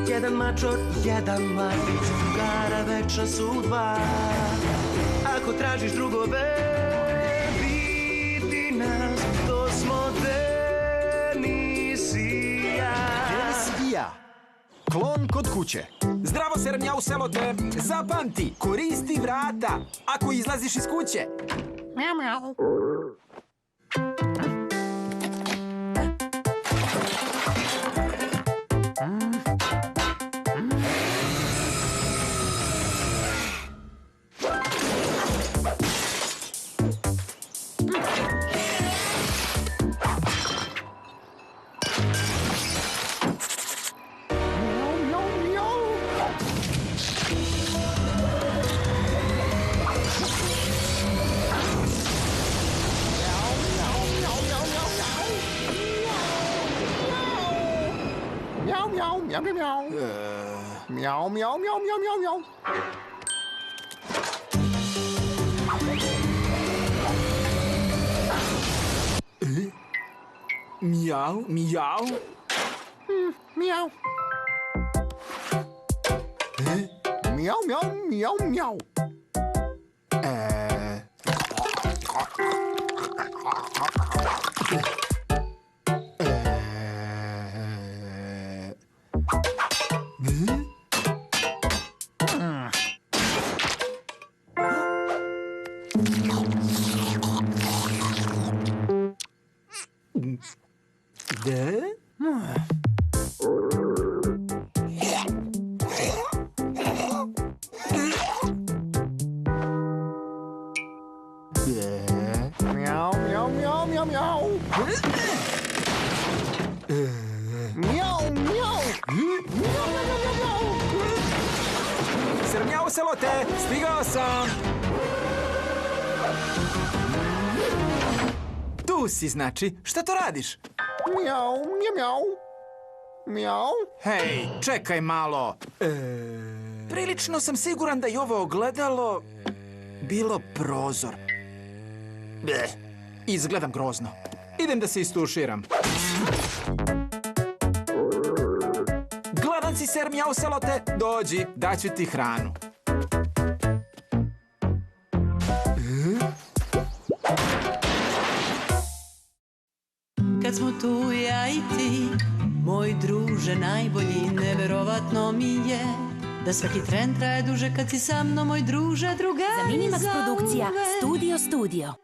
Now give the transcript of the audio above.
Jedan mačor, jedan mladić, drugara večna su dva. Ako tražiš drugove, vidi nas, to smo Denis i ja. Denis i ja. Klon kod kuće. Zdravo, Sermjau Selote! Zapamti, koristi vrata ako izlaziš iz kuće. Mjau, mjau. Mjau, mjau, mjau, mjau, mjau. Mjau, mjau, mjau, mjau, mjau, mjau. Mjau, mjau. Mjau. Mjau, mjau, mjau, mjau. De? Mjau, mjau, mjau, mjau, mjau. Mjau, mjau. Mjau, mjau, mjau, mjau. Sermjau Selote, stigao sam! Tu si, znači. Šta to radiš? Mjau, mjau, mjau. Mjau. Hej, čekaj malo. Prilično sam siguran da je ovo ogledalo bilo prozor. Izgledam grozno. Idem da se istuširam. Gladan si, Sermjau Selote? Dođi, daću ti hranu. Kad smo tu ja i ti, moj druže najbolji, neverovatno mi je da svaki tren traje duže kad si sa mnom, moj druže, drugari. Za Minimax produkcija Studio.